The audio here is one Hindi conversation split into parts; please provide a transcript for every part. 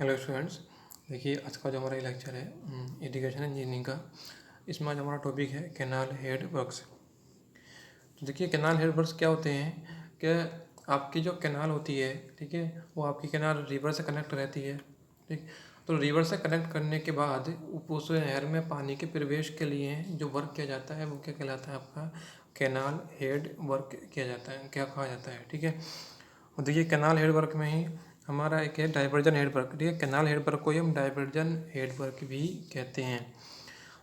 Hello students. देखिए आज का जो हमारा लेक्चर है इरिगेशन इंजीनियरिंग का, इसमें आज हमारा टॉपिक है कैनाल हेड वर्क्स। तो देखिए कैनाल हेड वर्क्स क्या होते हैं कि आपकी जो कैनाल होती है, ठीक है, वो आपकी कैनाल रिवर से कनेक्ट रहती है। ठीक, तो रिवर से कनेक्ट करने के बाद उस नहर में पानी के प्रवेश के लिए जो वर्क किया जाता है वो क्या कहलाता है, आपका कैनाल हेड वर्क किया जाता है, क्या कहा जाता है। ठीक है, और देखिए कैनाल हेड वर्क में ही हमारा एक है डाइवर्जन हेड वर्क। ठीक है, कैनाल हेड वर्क को ही हम डाइवर्जन हेड वर्क भी कहते हैं।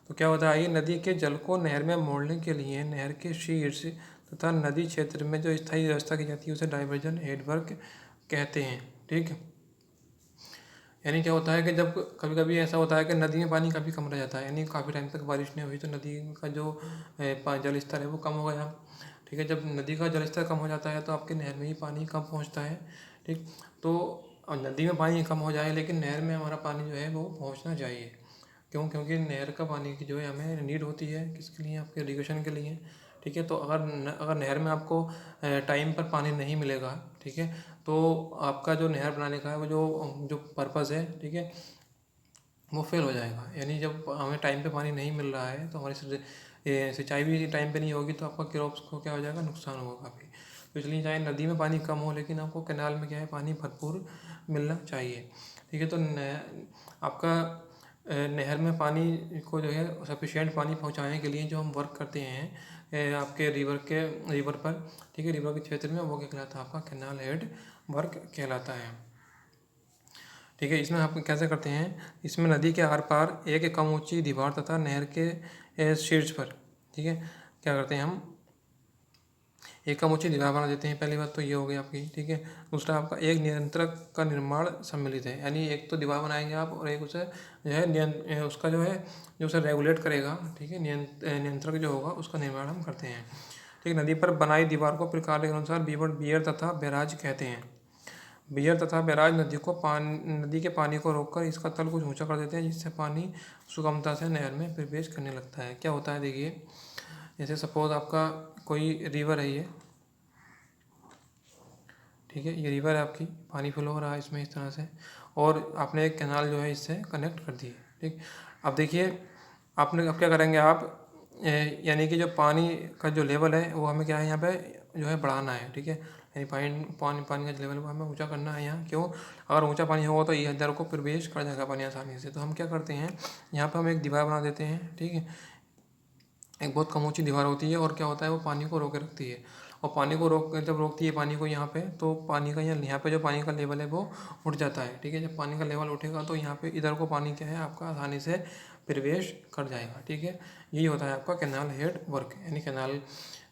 तो क्या होता है, ये नदी के जल को नहर में मोड़ने के लिए नहर के शीर्ष तथा नदी क्षेत्र में जो स्थायी व्यवस्था की जाती है उसे डाइवर्जन हेड वर्क कहते हैं। ठीक है, यानी क्या होता है कि जब कभी कभी ऐसा होता है कि नदी में पानी काफ़ी कम रह जाता है, यानी काफ़ी टाइम तक बारिश नहीं हुई तो नदी का जो जल स्तर है वो कम हो गया। ठीक है, जब नदी का जल स्तर कम हो जाता है तो आपके नहर में ही पानी कम पहुंचता है। ठीक, तो नदी में पानी कम हो जाए लेकिन नहर में हमारा पानी जो है वो पहुंचना चाहिए। क्यों? क्योंकि नहर का पानी की जो है हमें नीड होती है, किसके लिए? आपके इरीगेशन के लिए। ठीक है, तो अगर नहर में आपको टाइम पर पानी नहीं मिलेगा, ठीक है, तो आपका जो नहर बनाने का है वो जो जो पर्पज़ है, ठीक है, वो फेल हो जाएगा। यानी जब हमें टाइम पे पानी नहीं मिल रहा है तो हमारी सिंचाई भी टाइम पे नहीं होगी तो आपका क्रॉप्स को क्या हो जाएगा, नुकसान होगा काफ़ी। तो इसलिए चाहे नदी में पानी कम हो लेकिन आपको कैनाल में क्या है, पानी भरपूर मिलना चाहिए। ठीक है, तो आपका नहर में पानी को जो है सफिशिएंट पानी पहुंचाने के लिए जो हम वर्क करते हैं आपके रिवर पर, ठीक है, रिवर के क्षेत्र में, वो क्या कहलाता है, आपका कैनाल हेड वर्क कहलाता है। ठीक है, इसमें आप कैसे करते हैं, इसमें नदी के आर पार एक कम ऊंची दीवार तथा नहर के शीर्ष पर, ठीक है, क्या करते हैं, हम एक कम ऊंची दीवार बना देते हैं। पहली बात तो ये हो गई आपकी। ठीक है, दूसरा आपका एक नियंत्रक का निर्माण सम्मिलित है, यानी एक तो दीवार बनाएंगे आप और एक उसे जो है उसका जो है जो उसे रेगुलेट करेगा, ठीक है, नियंत्रक जो होगा उसका निर्माण हम करते हैं। ठीक है, नदी पर बनाई दीवार को प्रकार के अनुसार बियर तथा बैराज कहते हैं। बियर तथा बैराज नदी के पानी को रोककर इसका तल कुछ ऊंचा कर देते हैं, जिससे पानी सुगमता से नहर में प्रवेश करने लगता है। क्या होता है, देखिए, जैसे सपोज आपका कोई रिवर है ये, ठीक है, ये रिवर है आपकी, पानी फ्लो हो रहा है इसमें इस तरह से, और आपने एक कैनाल जो है इससे कनेक्ट कर दी है। ठीक, अब देखिए आपने अब क्या करेंगे आप, यानी कि जो पानी का जो लेवल है वो हमें क्या है, यहाँ पे जो है बढ़ाना है। ठीक है, यानी पानी का लेवल हमें ऊंचा करना है यहाँ। क्यों? अगर ऊंचा पानी होगा तो ये इधर को प्रवेश कर जाएगा पानी आसानी से। तो हम क्या करते हैं, यहाँ पर हम एक दीवार बना देते हैं। ठीक है, एक बहुत कम ऊंची दीवार होती है और क्या होता है, वो पानी को रोके रखती है, और पानी को जब रोकती है पानी को यहाँ पे, तो पानी का यहाँ पे जो पानी का लेवल है वो उठ जाता है। ठीक है, जब पानी का लेवल उठेगा तो यहाँ पे इधर को पानी क्या है, आपका आसानी से प्रवेश कर जाएगा। ठीक है, यही होता है आपका कैनाल हेड वर्क, यानी कैनाल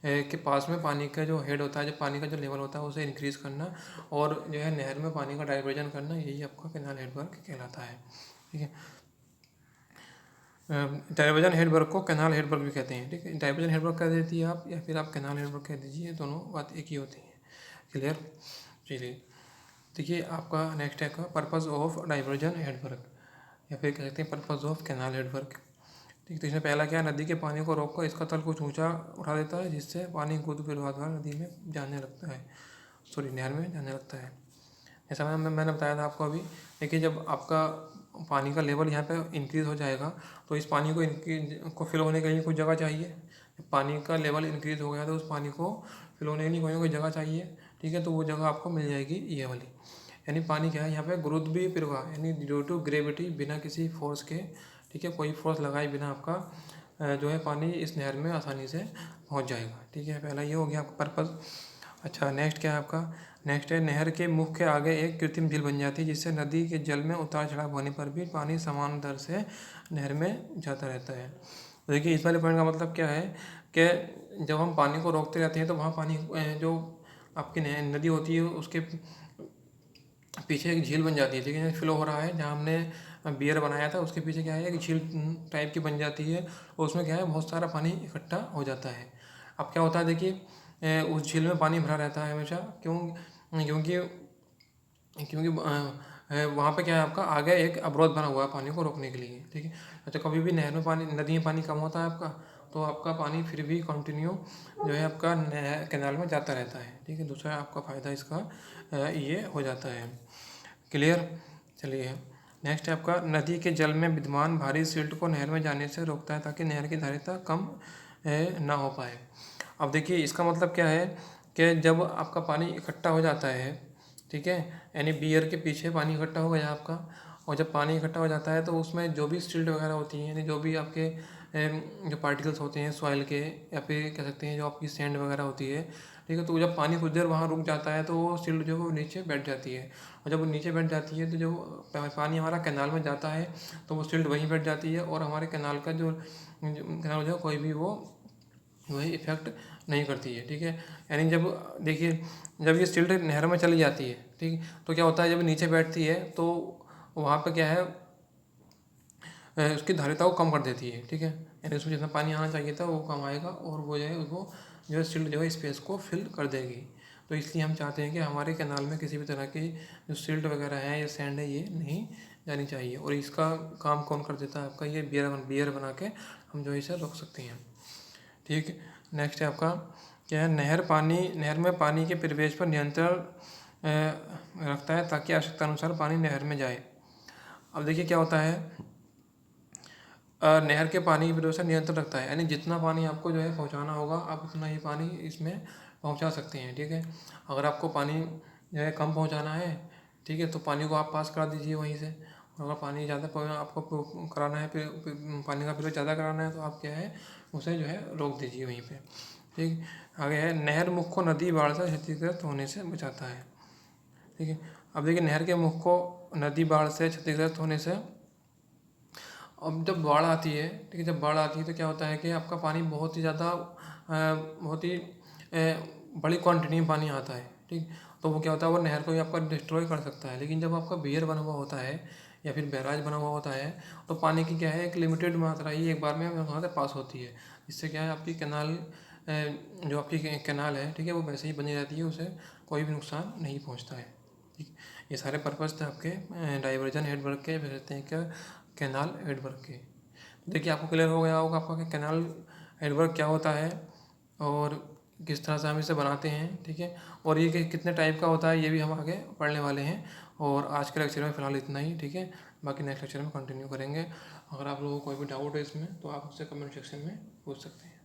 के पास में पानी का जो हेड होता है, जो पानी का जो लेवल होता है उसे इंक्रीज़ करना और जो है नहर में पानी का डाइवर्जन करना, यही आपका कैनाल हेड वर्क कहलाता है। ठीक है, डाइवर्जन हेड वर्क को कैनाल हेड वर्क भी कहते हैं। ठीक है, डाइवर्जन हेड वर्क कह देती है आप, या फिर आप कैनाल हेड वर्क कह दीजिए, दोनों बात एक ही होती है। क्लियर? चलिए, देखिए आपका नेक्स्ट है का purpose of diversion head work, या फिर कह सकते हैं purpose of canal head work. ठीक, तो इसमें पहला क्या है, नदी के पानी को रोककर इसका तल कुछ ऊंचा उठा देता है, जिससे पानी गुरुत्व प्रवाह द्वारा नदी में जाने लगता है, नहर में जाने लगता है। जैसा मैंने बताया था आपको अभी। देखिए, जब आपका पानी का लेवल यहाँ पे इंक्रीज़ हो जाएगा तो इस पानी को फिल होने के लिए कुछ जगह चाहिए। जब पानी का लेवल इंक्रीज़ हो गया तो उस पानी को फिल होने के लिए कोई ना कोई जगह चाहिए। ठीक है, तो वो जगह आपको मिल जाएगी ये वाली। यानी पानी क्या है, यहाँ पे गुरुत्वीय प्रवाह, यानी ड्यू टू ग्रेविटी, बिना किसी फोर्स के, ठीक है, कोई फोर्स लगाए बिना आपका जो है पानी इस नहर में आसानी से पहुँच जाएगा। ठीक है, पहला ये हो गया आपका पर्पज़। अच्छा, नेक्स्ट क्या है आपका, नेक्स्ट है नहर के मुख के आगे एक कृत्रिम झील बन जाती है, जिससे नदी के जल में उतार चढ़ाव होने पर भी पानी समान दर से नहर में जाता रहता है। तो देखिए, इस वाले पॉइंट का मतलब क्या है कि जब हम पानी को रोकते रहते हैं तो वहाँ पानी जो आपकी नदी होती है उसके पीछे एक झील बन जाती है। लेकिन फ्लो हो रहा है, जहाँ हमने बियर बनाया था उसके पीछे क्या है, एक झील टाइप की बन जाती है, और उसमें क्या है, बहुत सारा पानी इकट्ठा हो जाता है। अब क्या होता है, देखिए, उस झील में पानी भरा रहता है हमेशा। क्यों? क्योंकि क्योंकि वहाँ पे क्या है, आपका आगे एक अवरोध बना हुआ है पानी को रोकने के लिए। ठीक है, अच्छा, कभी भी नहर में पानी, नदी में पानी कम होता है आपका, तो आपका पानी फिर भी कंटिन्यू जो है आपका कैनाल में जाता रहता है। ठीक है, दूसरा आपका फ़ायदा इसका ये हो जाता है। क्लियर? चलिए, नेक्स्ट है आपका नदी के जल में विद्यमान भारी सिल्ट को नहर में जाने से रोकता है ताकि नहर की धारिता कम ना हो पाए। अब देखिए इसका मतलब क्या है कि जब आपका पानी इकट्ठा हो जाता है, ठीक है, यानी बियर के पीछे पानी इकट्ठा हो गया आपका, और जब पानी इकट्ठा हो जाता है तो उसमें जो भी सिल्ट वगैरह होती हैं, यानी जो भी आपके जो पार्टिकल्स होते हैं सॉइल के, या फिर कह सकते हैं जो आपकी सैंड वगैरह होती है, ठीक है, तो जब पानी कुछ देर वहाँ रुक जाता है तो वो सिल्ट जो है वो नीचे बैठ जाती है, और जब वो नीचे बैठ जाती है तो जब पानी हमारा कैनाल में जाता है तो वो सिल्ट वहीं बैठ जाती है, और हमारे कैनाल का जो कैनाल जो कोई भी वो वही इफेक्ट नहीं करती है, ठीक है। यानी जब देखिए जब ये सिल्ट नहर में चली जाती है, ठीक, तो क्या होता है जब नीचे बैठती है तो वहाँ पे क्या है उसकी धारिता को कम कर देती है, ठीक है, यानी उसमें जितना पानी आना चाहिए था वो कम आएगा, और वो जो है उसको जो है सिल्ट जो है स्पेस को फिल कर देगी। तो इसलिए हम चाहते हैं कि हमारे कैनाल में किसी भी तरह की जो सिल्ट वगैरह है या सैंड है ये नहीं जानी चाहिए, और इसका काम कौन कर देता है आपका, ये बियर बना के हम जो है इसे रोक सकते हैं, ठीक। नेक्स्ट है आपका क्या है, नहर में पानी के प्रवेश पर नियंत्रण रखता है ताकि आवश्यकता अनुसार पानी नहर में जाए। अब देखिए क्या होता है, नहर के पानी की प्रवेश पर नियंत्रण रखता है, यानी जितना पानी आपको जो है पहुंचाना होगा आप उतना ही पानी इसमें पहुंचा सकते हैं, ठीक है। अगर आपको पानी जो है कम पहुंचाना है, ठीक है, तो पानी को आप पास करा दीजिए वहीं से, और अगर पानी ज़्यादा आपको कराना है, फिर पानी का प्रयोग ज़्यादा कराना है तो आप क्या है उसे जो है रोक दीजिए वहीं पे, ठीक। आगे है नहर मुख को नदी बाढ़ से क्षतिग्रस्त होने से बचाता है, ठीक है। अब देखिए नहर के मुख को नदी बाढ़ से क्षतिग्रस्त होने से, अब जब बाढ़ आती है, ठीक है, जब बाढ़ आती है तो क्या होता है कि आपका पानी बहुत ही ज़्यादा बहुत ही बड़ी क्वांटिटी में पानी आता है, ठीक, तो वो क्या होता है वो नहर को भी आपका डिस्ट्रॉय कर सकता है। लेकिन जब आपका बियर बना हुआ होता है या फिर बैराज बना हुआ होता है तो पानी की क्या है एक लिमिटेड मात्रा ही एक बार में वहाँ से पास होती है, इससे क्या है आपकी कैनाल जो आपकी कैनाल है, ठीक है, वो वैसे ही बनी रहती है, उसे कोई भी नुकसान नहीं पहुँचता है, ठीक। ये सारे पर्पज़ थे आपके डाइवर्जन हेडवर्क के, फिर कहते हैं क्या कैनाल हेडवर्क के। देखिए आपको क्लियर हो गया होगा आपका कि कैनाल हेडवर्क क्या होता है और किस तरह से हम इसे बनाते हैं, ठीक है, और ये कितने टाइप का होता है ये भी हम आगे पढ़ने वाले हैं। और आज के लेक्चर में फ़िलहाल इतना ही, ठीक है, बाकी नेक्स्ट लेक्चर में कंटिन्यू करेंगे। अगर आप लोगों को कोई भी डाउट है इसमें तो आप उससे कमेंट सेक्शन में पूछ सकते हैं।